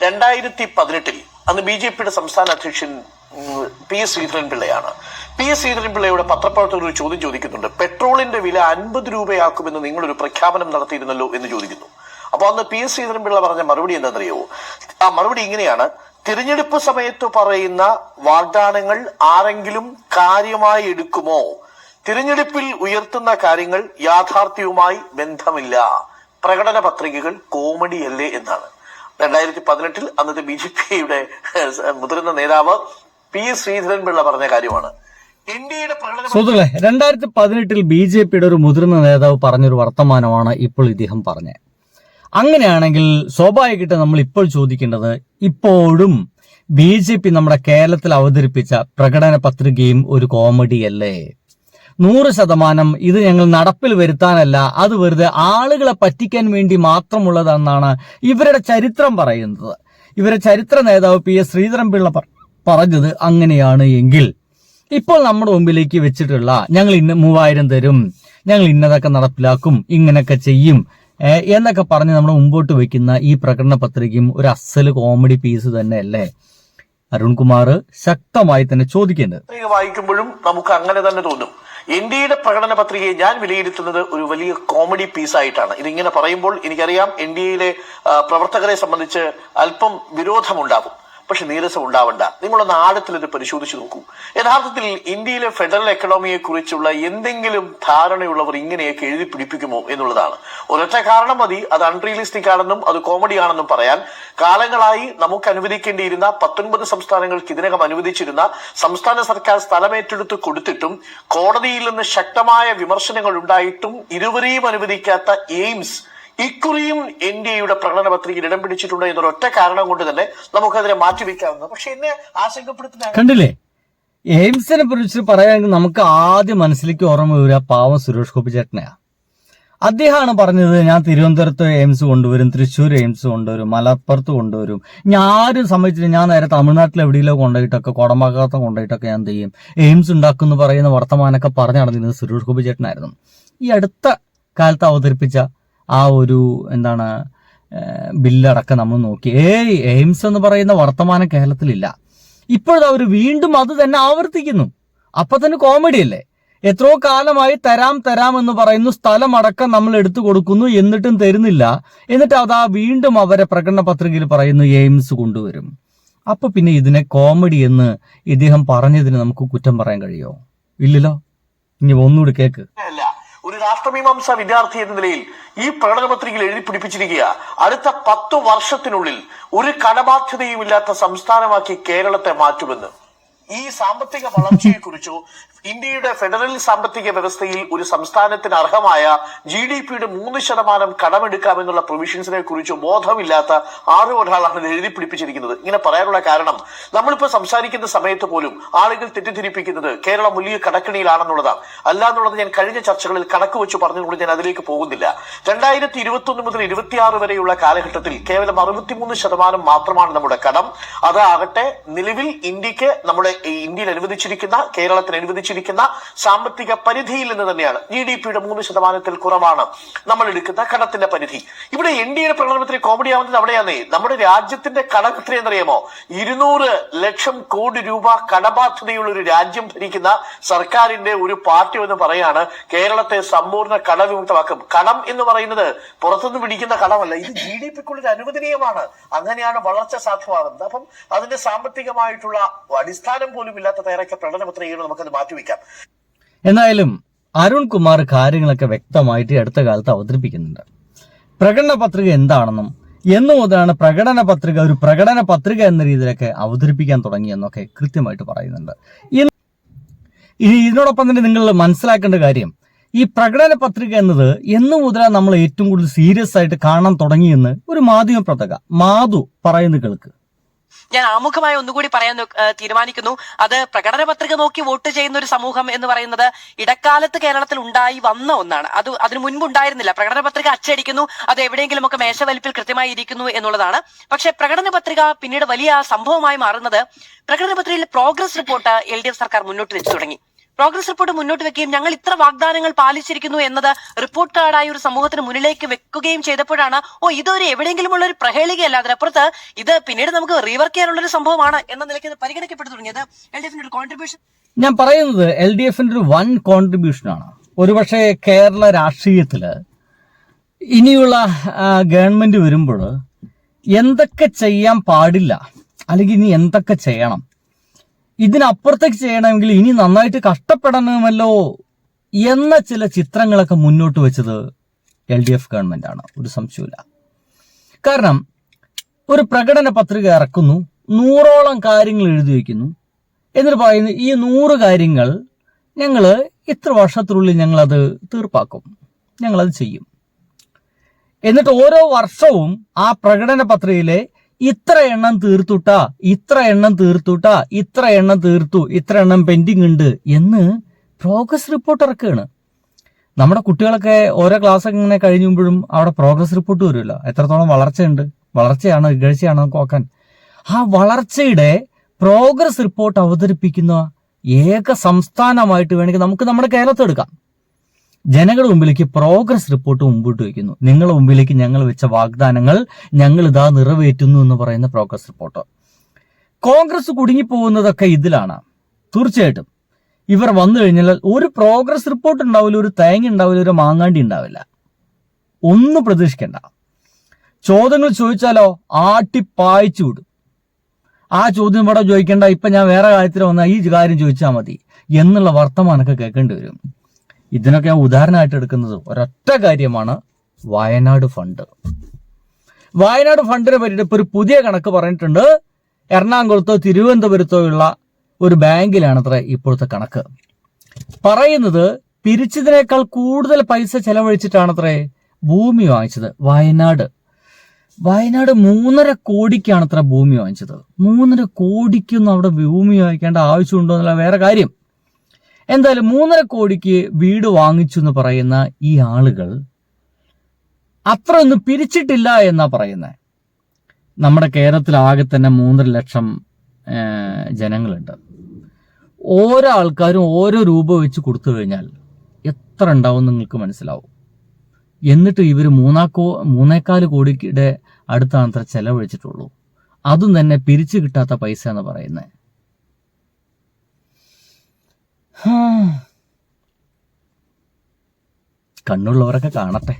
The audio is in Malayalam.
2018 അന്ന് BJP സംസ്ഥാന അധ്യക്ഷൻ PS ശ്രീധരൻപിള്ളയാണ്. PS ശ്രീധരൻപിള്ളയുടെ പത്രപ്രവർത്തകർ ഒരു ചോദ്യം ചോദിക്കുന്നുണ്ട്. പെട്രോളിന്റെ വില 50 രൂപയാക്കുമെന്ന് നിങ്ങളൊരു പ്രഖ്യാപനം നടത്തിയിരുന്നല്ലോ എന്ന് ചോദിക്കുന്നു. അപ്പൊ അന്ന് PS ശ്രീധരൻപിള്ള പറഞ്ഞ മറുപടി എന്താണെന്നറിയോ? ആ മറുപടി ഇങ്ങനെയാണ്: തിരഞ്ഞെടുപ്പ് സമയത്ത് പറയുന്ന വാഗ്ദാനങ്ങൾ ആരെങ്കിലും കാര്യമായി എടുക്കുമോ? തിരഞ്ഞെടുപ്പിൽ ഉയർത്തുന്ന കാര്യങ്ങൾ യാഥാർത്ഥ്യവുമായി ബന്ധമില്ല. പ്രകടന പത്രികകൾ കോമഡിയല്ലേ എന്നാണ് 2018 അന്നത്തെ BJP മുതിർന്ന നേതാവ് PS ശ്രീധരൻപിള്ള പറഞ്ഞ കാര്യമാണ്. ഇന്ത്യയുടെ സുഹൃത്തുക്കളെ, 2018 BJPയുടെ ഒരു മുതിർന്ന നേതാവ് പറഞ്ഞൊരു വർത്തമാനമാണ് ഇപ്പോൾ ഇദ്ദേഹം പറഞ്ഞത്. അങ്ങനെയാണെങ്കിൽ സ്വാഭാവികമായിട്ട് നമ്മൾ ഇപ്പോൾ ചോദിക്കേണ്ടത്, ഇപ്പോഴും BJP നമ്മുടെ കേരളത്തിൽ അവതരിപ്പിച്ച പ്രകടന പത്രികയും ഒരു കോമഡിയല്ലേ? 100% ഇത് ഞങ്ങൾ നടപ്പിൽ വരുത്താനല്ല, അത് വെറുതെ ആളുകളെ പറ്റിക്കാൻ വേണ്ടി മാത്രമുള്ളതെന്നാണ് ഇവരുടെ ചരിത്രം പറയുന്നത്. ഇവരുടെ ചരിത്ര നേതാവ് PS ശ്രീധരൻപിള്ള പറഞ്ഞത് അങ്ങനെയാണ് എങ്കിൽ ഇപ്പോൾ നമ്മുടെ മുമ്പിലേക്ക് വെച്ചിട്ടുള്ള ഞങ്ങൾ 3000 തരും, ഞങ്ങൾ ഇന്നതൊക്കെ നടപ്പിലാക്കും, ഇങ്ങനെയൊക്കെ ചെയ്യും എന്നൊക്കെ പറഞ്ഞ് നമ്മൾ മുമ്പോട്ട് വെക്കുന്ന ഈ പ്രകടന പത്രികയും ഒരു അസല് കോമഡി പീസ് തന്നെയല്ലേ? അരുൺകുമാർ ശക്തമായി തന്നെ ചോദിക്കേണ്ടത്. വായിക്കുമ്പോഴും നമുക്ക് അങ്ങനെ തന്നെ തോന്നും. ഇന്ത്യയുടെ പ്രകടന പത്രികയെ ഞാൻ വിലയിരുത്തുന്നത് ഒരു വലിയ കോമഡി പീസായിട്ടാണ്. ഇതിങ്ങനെ പറയുമ്പോൾ എനിക്കറിയാം NDAയിലെ പ്രവർത്തകരെ സംബന്ധിച്ച് അല്പം വിരോധമുണ്ടാകും. പക്ഷെ നീരസം ഉണ്ടാവണ്ട. നിങ്ങളൊന്ന് ആഴത്തിൽ ഇത് പരിശോധിച്ചു നോക്കൂ. യഥാർത്ഥത്തിൽ ഇന്ത്യയിലെ ഫെഡറൽ എക്കണോമിയെ കുറിച്ചുള്ള എന്തെങ്കിലും ധാരണയുള്ളവർ ഇങ്ങനെയൊക്കെ എഴുതി പിടിപ്പിക്കുമോ എന്നുള്ളതാണ്. ഒരൊറ്റ കാരണം മതി, അത് അൺറിയലിസ്റ്റിക് ആണെന്നും അത് കോമഡി ആണെന്നും പറയാൻ. കാലങ്ങളായി നമുക്ക് അനുവദിക്കേണ്ടിയിരുന്ന 19 സംസ്ഥാനങ്ങൾക്ക് ഇതിനകം അനുവദിച്ചിരുന്ന സംസ്ഥാന സർക്കാർ സ്ഥലമേറ്റെടുത്ത് കൊടുത്തിട്ടും കോടതിയിൽ നിന്ന് ശക്തമായ വിമർശനങ്ങൾ ഉണ്ടായിട്ടും ഇരുവരെയും അനുവദിക്കാത്ത എയിംസ് ഇക്കുറിയും NDAയുടെ പ്രകടന പത്രികയിൽ ഇടം പിടിച്ചിട്ടുണ്ട് എന്നൊരൊറ്റ കാരണം കൊണ്ട് തന്നെ നമുക്കതിനെ മാറ്റിവെക്കാവുന്നത്. പക്ഷെ എന്നെ ആശങ്കപ്പെടുത്തുന്ന കണ്ടില്ലേ, എയിംസിനെ കുറിച്ച് പറയുകയാണെങ്കിൽ നമുക്ക് ആദ്യം മനസ്സിലേക്ക് ഓർമ്മ വരിക പാവം സുരേഷ് ഗോപി ചേട്ടനെയാ. അദ്ദേഹമാണ് പറഞ്ഞത്, ഞാൻ തിരുവനന്തപുരത്ത് എയിംസ് കൊണ്ടുവരും, തൃശ്ശൂർ എയിംസ് കൊണ്ടുവരും, മലപ്പുറത്ത് കൊണ്ടുവരും. ഞാനും സംബന്ധിച്ചിട്ട് ഞാൻ നേരെ തമിഴ്നാട്ടിൽ എവിടെയെങ്കിലും കൊണ്ടുപോയിട്ടൊക്കെ കോടമ്പാക്കത്ത് കൊണ്ടുപോയിട്ടൊക്കെ ഞാൻ ചെയ്യും, എയിംസ് ഉണ്ടാക്കുമെന്ന് പറയുന്ന വർത്തമാനമൊക്കെ പറഞ്ഞു നടന്നിരുന്നത് സുരേഷ് ഗോപി ചേട്ടനായിരുന്നു. ഈ അടുത്ത കാലത്ത് അവതരിപ്പിച്ച ആ ഒരു ബില്ലടക്കം നമ്മൾ നോക്കി, എയിംസ് എന്ന് പറയുന്ന വർത്തമാനം കേരളത്തിലില്ല. ഇപ്പോഴത് അവർ വീണ്ടും അത് തന്നെ ആവർത്തിക്കുന്നു. അപ്പൊ തന്നെ കോമഡി അല്ലേ? എത്രയോ കാലമായി തരാം എന്ന് പറയുന്നു, സ്ഥലമടക്കം നമ്മൾ എടുത്തു കൊടുക്കുന്നു, എന്നിട്ടും തരുന്നില്ല. എന്നിട്ട് അതാ വീണ്ടും അവരെ പ്രകടന പത്രികയിൽ പറയുന്നു എയിംസ് കൊണ്ടുവരും. അപ്പൊ പിന്നെ ഇതിനെ കോമഡി എന്ന് ഇദ്ദേഹം പറഞ്ഞതിന് നമുക്ക് കുറ്റം പറയാൻ കഴിയോ? ഇല്ലല്ലോ. ഇനി ഒന്നുകൂടി കേക്ക്. ഒരു രാഷ്ട്രമീമാംസ വിദ്യാർത്ഥി എന്ന നിലയിൽ ഈ പ്രകടന പത്രികയിൽ എഴുതി പിടിപ്പിച്ചിരിക്കുക, അടുത്ത 10 വർഷത്തിനുള്ളിൽ ഒരു കടബാധ്യതയുമില്ലാത്ത സംസ്ഥാനമാക്കി കേരളത്തെ മാറ്റുമെന്ന്. ഈ സാമ്പത്തിക വളർച്ചയെക്കുറിച്ചോ ഇന്ത്യയുടെ ഫെഡറൽ സാമ്പത്തിക വ്യവസ്ഥയിൽ ഒരു സംസ്ഥാനത്തിന് അർഹമായ GDPയുടെ 3% കടമെടുക്കാമെന്നുള്ള പ്രൊവിഷൻസിനെ കുറിച്ച് ബോധമില്ലാത്ത ഒരാളാണ് ഇത് എഴുതി പിടിപ്പിച്ചിരിക്കുന്നത്. ഇങ്ങനെ പറയാനുള്ള കാരണം, നമ്മളിപ്പോ സംസാരിക്കുന്ന സമയത്ത് പോലും ആളുകൾ തെറ്റിദ്ധരിപ്പിക്കുന്നത് കേരളം വലിയ കടക്കണിയിലാണെന്നുള്ളതാണ്. അല്ലാന്നുള്ളത് ഞാൻ കഴിഞ്ഞ ചർച്ചകളിൽ കണക്ക് വെച്ച് പറഞ്ഞുകൊണ്ട് ഞാൻ അതിലേക്ക് പോകുന്നില്ല. 2021 മുതൽ 26 വരെയുള്ള കാലഘട്ടത്തിൽ കേവലം 63% മാത്രമാണ് നമ്മുടെ കടം. അതാകട്ടെ നിലവിൽ ഇന്ത്യക്ക് ഇന്ത്യയിൽ അനുവദിച്ചിരിക്കുന്ന, കേരളത്തിന് അനുവദിച്ചിരിക്കുന്ന സാമ്പത്തിക പരിധിയിൽ നിന്ന് തന്നെയാണ്. GDPയുടെ 3% കുറവാണ് നമ്മൾ എടുക്കുന്ന കടത്തിന്റെ പരിധി. ഇവിടെ NDAയുടെ പ്രകടനത്തിൽ കോമഡി ആവുന്നത് അവിടെയാണ്. നമ്മുടെ രാജ്യത്തിന്റെ കടം എത്രയെന്നറിയാമോ? 200 ലക്ഷം കോടി രൂപ കടബാധ്യതയുള്ള ഒരു രാജ്യം ഭരിക്കുന്ന സർക്കാരിന്റെ ഒരു പാർട്ടി എന്ന് പറയാണ് കേരളത്തെ സമ്പൂർണ്ണ കടവിമുക്തമാക്കും. കടം എന്ന് പറയുന്നത് പുറത്തുനിന്ന് പിടിക്കുന്ന കടമല്ല, ഇത് GDPക്കുള്ളിൽ അനുവദനീയമാണ്. അങ്ങനെയാണ് വളർച്ച സാധ്യമാകുന്നത്. അപ്പം അതിന്റെ സാമ്പത്തികമായിട്ടുള്ള അടിസ്ഥാനം പോലും ഇല്ലാത്ത തയ്യാറാക്കിയ പ്രകടന പത്രികകൾ നമുക്കത് മാറ്റിവെക്കാം. എന്തായാലും അരുൺകുമാർ കാര്യങ്ങളൊക്കെ വ്യക്തമായിട്ട് അടുത്ത കാലത്ത് അവതരിപ്പിക്കുന്നുണ്ട്. പ്രകടന പത്രിക എന്താണെന്നും എന്നു മുതലാണ് പ്രകടന പത്രിക ഒരു പ്രകടന പത്രിക എന്ന രീതിയിലൊക്കെ അവതരിപ്പിക്കാൻ തുടങ്ങിയെന്നൊക്കെ കൃത്യമായിട്ട് പറയുന്നുണ്ട്. ഇതിനോടൊപ്പം തന്നെ നിങ്ങൾ മനസ്സിലാക്കേണ്ട കാര്യം, ഈ പ്രകടന പത്രിക എന്നത് എന്നു മുതലാണ് നമ്മൾ ഏറ്റവും കൂടുതൽ സീരിയസ് ആയിട്ട് കാണാൻ തുടങ്ങിയെന്ന് ഒരു മാധ്യമ പ്രവർത്തക മാധു പറയുന്നത് കേൾക്ക്. ഞാൻ ആമുഖമായി ഒന്നുകൂടി പറയാൻ തീരുമാനിക്കുന്നു. അത് പ്രകടന പത്രിക നോക്കി വോട്ട് ചെയ്യുന്ന ഒരു സമൂഹം എന്ന് പറയുന്നത് ഇടക്കാലത്ത് കേരളത്തിൽ ഉണ്ടായി വന്ന ഒന്നാണ്. അതിനു മുൻപ് ഉണ്ടായിരുന്നില്ല. പ്രകടന പത്രിക അച്ചടിക്കുന്നു, അത് എവിടെയെങ്കിലും ഒക്കെ മേശവലിപ്പിൽ കൃത്യമായി ഇരിക്കുന്നു എന്നുള്ളതാണ്. പക്ഷെ പ്രകടന പത്രിക പിന്നീട് വലിയ സംഭവമായി മാറുന്നത് പ്രകടന പത്രികയിൽ പ്രോഗ്രസ് റിപ്പോർട്ട് LDF സർക്കാർ മുന്നോട്ട് വെച്ചു തുടങ്ങി. പ്രോഗ്രസ് റിപ്പോർട്ട് മുന്നോട്ട് വെക്കുകയും ഞങ്ങൾ ഇത്ര വാഗ്ദാനങ്ങൾ പാലിച്ചിരിക്കുന്നു എന്നത് റിപ്പോർട്ട് കാർഡായി ഒരു സമൂഹത്തിന് മുന്നിലേക്ക് വെക്കുകയും ചെയ്തപ്പോഴാണ് ഇതൊരു എവിടെയെങ്കിലും ഉള്ള ഒരു പ്രഹേളികയല്ല, അതിനപ്പുറത്ത് ഇത് പിന്നീട് നമുക്ക് റീവർക്ക് ചെയ്യാനുള്ള ഒരു സംഭവമാണ് എന്ന നിലയ്ക്ക് പരിഗണിക്കപ്പെട്ടു തുടങ്ങിയത്. LDFന്റെ ഒരു കോൺട്രിബ്യൂഷൻ ഞാൻ പറയുന്നത് LDFന്റെ ഒരു വൻ കോൺട്രിബ്യൂഷനാണ്. ഒരുപക്ഷെ കേരള രാഷ്ട്രീയത്തില് ഇനിയുള്ള ഗവൺമെന്റ് വരുമ്പോൾ എന്തൊക്കെ ചെയ്യാൻ പാടില്ല, അല്ലെങ്കിൽ ഇനി എന്തൊക്കെ ചെയ്യണം, ഇതിനപ്പുറത്തേക്ക് ചെയ്യണമെങ്കിൽ ഇനി നന്നായിട്ട് കഷ്ടപ്പെടണമല്ലോ എന്ന ചില ചിത്രങ്ങളൊക്കെ മുന്നോട്ട് വെച്ചത് LDF ഗവൺമെന്റ് ആണ്, ഒരു സംശയമില്ല. കാരണം ഒരു പ്രകടന പത്രിക ഇറക്കുന്നു, 100ഓളം കാര്യങ്ങൾ എഴുതി വയ്ക്കുന്നു, എന്നിട്ട് പറയുന്നു ഈ 100 കാര്യങ്ങൾ ഞങ്ങൾ ഇത്ര വർഷത്തിനുള്ളിൽ ഞങ്ങളത് തീർപ്പാക്കും, ഞങ്ങളത് ചെയ്യും. എന്നിട്ട് ഓരോ വർഷവും ആ പ്രകടന പത്രികയിലെ ഇത്ര എണ്ണം തീർത്തുട്ടാ, ഇത്ര എണ്ണം തീർത്തുട്ടാ, ഇത്ര എണ്ണം തീർത്തു, ഇത്ര എണ്ണം പെൻഡിങ് ഉണ്ട് എന്ന് പ്രോഗ്രസ് റിപ്പോർട്ട് ഇറക്കുകയാണ്. നമ്മുടെ കുട്ടികളൊക്കെ ഓരോ ക്ലാസ് ഇങ്ങനെ കഴിയുമ്പോഴും അവിടെ പ്രോഗ്രസ് റിപ്പോർട്ട് വരുമല്ലോ, എത്രത്തോളം വളർച്ചയുണ്ട്, വളർച്ചയാണോ ഇകഴ്ചയാണോ നോക്കാൻ. ആ വളർച്ചയുടെ പ്രോഗ്രസ് റിപ്പോർട്ട് അവതരിപ്പിക്കുന്ന ഏക സംസ്ഥാനമായിട്ട് വേണമെങ്കിൽ നമുക്ക് നമ്മുടെ കേരളത്തിൽ എടുക്കാം. ജനങ്ങളുടെ മുമ്പിലേക്ക് പ്രോഗ്രസ് റിപ്പോർട്ട് മുമ്പോട്ട് വയ്ക്കുന്നു. നിങ്ങളുടെ മുമ്പിലേക്ക് ഞങ്ങൾ വെച്ച വാഗ്ദാനങ്ങൾ ഞങ്ങൾ ഇതാ നിറവേറ്റുന്നു എന്ന് പറയുന്ന പ്രോഗ്രസ് റിപ്പോർട്ട്. കോൺഗ്രസ് കുടുങ്ങിപ്പോകുന്നതൊക്കെ ഇതിലാണ്. തീർച്ചയായിട്ടും ഇവർ വന്നു കഴിഞ്ഞാൽ ഒരു പ്രോഗ്രസ് റിപ്പോർട്ട് ഉണ്ടാവില്ല, ഒരു തേങ്ങ ഉണ്ടാവില്ല, ഒരു മാങ്ങാണ്ടി ഉണ്ടാവില്ല. ഒന്നും പ്രതീക്ഷിക്കണ്ട. ചോദ്യങ്ങൾ ചോദിച്ചാലോ ആട്ടിപ്പായിച്ചു വിടും. ആ ചോദ്യം ഇവിടെ ചോദിക്കേണ്ട, ഇപ്പൊ ഞാൻ വേറെ കാര്യത്തിൽ വന്നാൽ ഈ കാര്യം ചോദിച്ചാൽ മതി എന്നുള്ള വർത്തമാനമൊക്കെ കേൾക്കേണ്ടി വരും. ഇതിനൊക്കെ ഞാൻ ഉദാഹരണമായിട്ട് എടുക്കുന്നത് ഒരൊറ്റ കാര്യമാണ്, വയനാട് ഫണ്ട്. വയനാട് ഫണ്ടിനെ പറ്റിയിട്ട് ഇപ്പൊ ഒരു പുതിയ കണക്ക് പറഞ്ഞിട്ടുണ്ട്. എറണാകുളത്തോ തിരുവനന്തപുരത്തോ ഉള്ള ഒരു ബാങ്കിലാണത്ര ഇപ്പോഴത്തെ കണക്ക്. പറയുന്നത് പിരിച്ചതിനേക്കാൾ കൂടുതൽ പൈസ ചെലവഴിച്ചിട്ടാണത്രേ ഭൂമി വാങ്ങിച്ചത്. വയനാട് 3.5 കോടിക്കാണ് അത്ര ഭൂമി വാങ്ങിച്ചത്. 3.5 കോടിക്കൊന്നും അവിടെ ഭൂമി വാങ്ങിക്കേണ്ട ആവശ്യമുണ്ടോ എന്നുള്ള വേറെ കാര്യം. എന്തായാലും 3.5 കോടിക്ക് വീട് വാങ്ങിച്ചു എന്ന് പറയുന്ന ഈ ആളുകൾ അത്രയൊന്നും പിരിച്ചിട്ടില്ല എന്നാ പറയുന്നത്. നമ്മുടെ കേരളത്തിൽ ആകെ തന്നെ 3.5 ലക്ഷം ജനങ്ങളുണ്ട്. ഓരോ ആൾക്കാരും ഓരോ രൂപ വെച്ച് കൊടുത്തു കഴിഞ്ഞാൽ എത്ര ഉണ്ടാവും നിങ്ങൾക്ക് മനസ്സിലാവും. എന്നിട്ട് ഇവർ 3.25 കോടിയുടെ അടുത്താണ് അത്ര ചെലവഴിച്ചിട്ടുള്ളൂ. അതും തന്നെ പിരിച്ചു കിട്ടാത്ത പൈസ എന്ന് പറയുന്നത്. കണ്ണുള്ളവരൊക്കെ കാണട്ടെ.